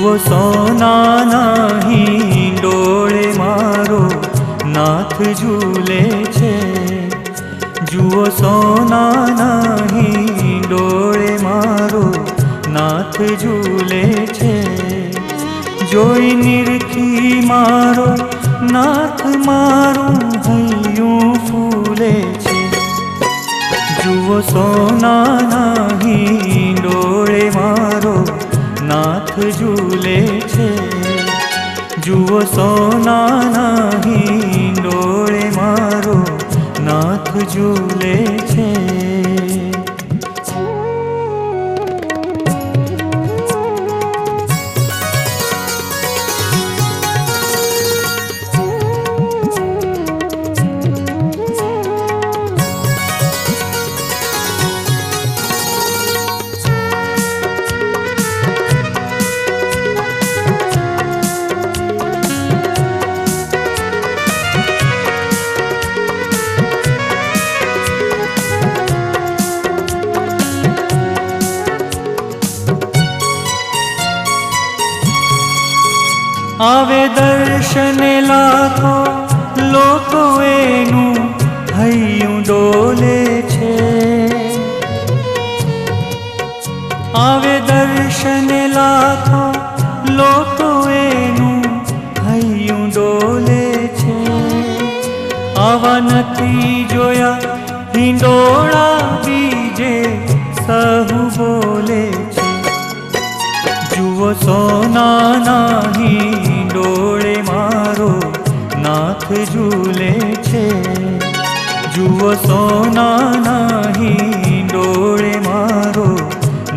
जुओ सोना नहीं डोळे मारो नाथ झूले छे। जुओ सोना नहीं डोळे मारो नाथ झूले छे। जोई निरखी मारो नाथ मारो हૈયું फूले छे। जुओ सोना नहीं डोळे मारो नाथ झूले छे। जुओ सोना नहीं डोळे मारो नाथ झूले छे। आवे दर्शने लाखो लोको एनु हૈયું डोले छे। आवे दर्शने लाखो लोको एनु हૈયું डोले छे। आवा नथी जोया हिंडोळा बीजे सहु बोले छे। जुओ सोना नहीं डोळे मारो नाथ झूले छे। जुओ सोना नहीं डोळे मारो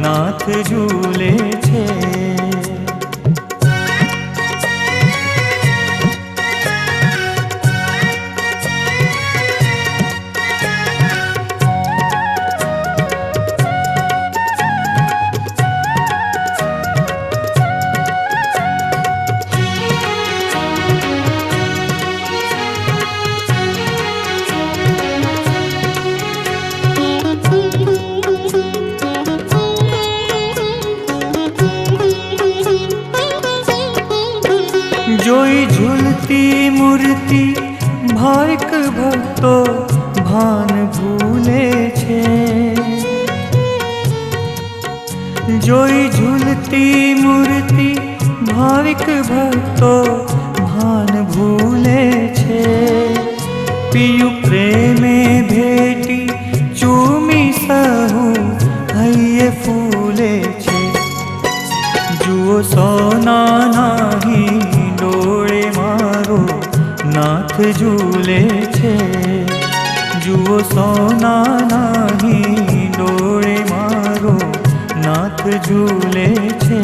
नाथ झूले छे। जोई झूलती मूर्ति भाविक भक्तो भान भूले छे। जोई झूलती मूर्ति भाविक भक्तो भान भूले छे। पियु प्रेमे भेटी चूमी सहु हૈયે फूले छे। जुओ सोना नहीं डोळे मारो नाथ झूले छे। जुओ सोना नहीं डोळे मारो नाथ झूले छे।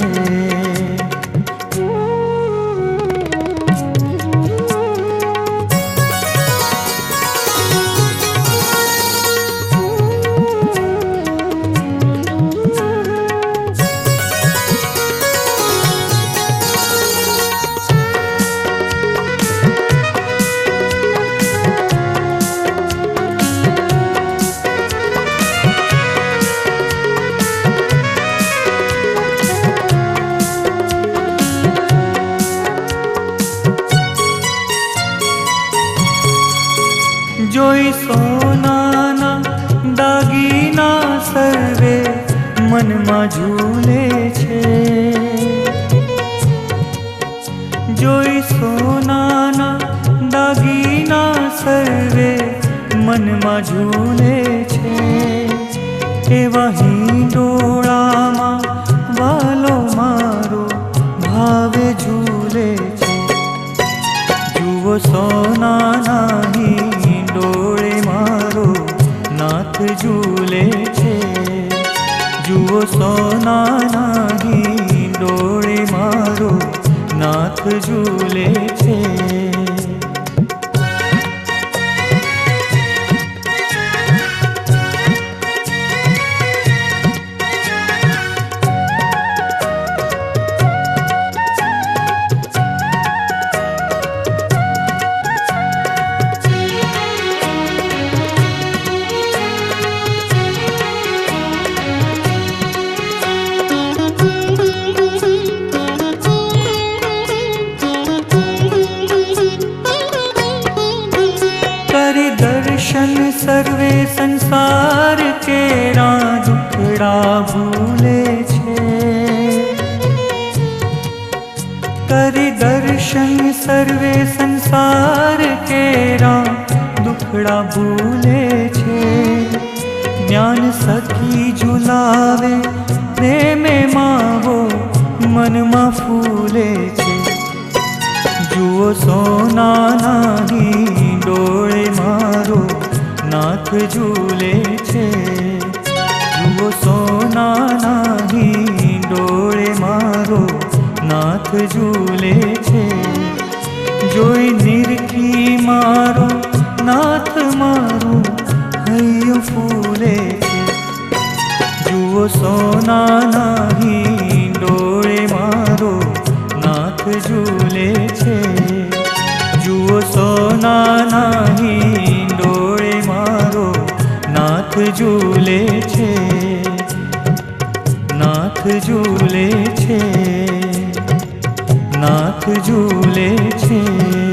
जोई सोनाना दागीना सर्वे मन में झूले छे। जोई सोनाना दागीना सर्वे मन में झूले छे। एवा हिंडोळामां वालो मारो भावे झूले छे। जुओ सोना नहीं डोळे मारो नाथ झूले छे। जुओ सोना नहीं डोळे मारो नाथ झूले छे। संग सर्वे संसार केरा दुखड़ा भूले छे। ज्ञान सखी झुलावे प्रेमे मावो मन मा फूले छे। जुओ सोना नाही डोळे मारो नाथ झूले छे। जुओ सोना नाही डोळे मारो नाथ झूले छे। जोई निरखी मारो नाथ मारो हૈયું फूले छे। जुओ सोना नाही डोळे मारो नाथ झूले छे। जुओ सोना नाही डोळे मारो नाथ झूले छे। नाथ झूले छे। नाथ झूले छे।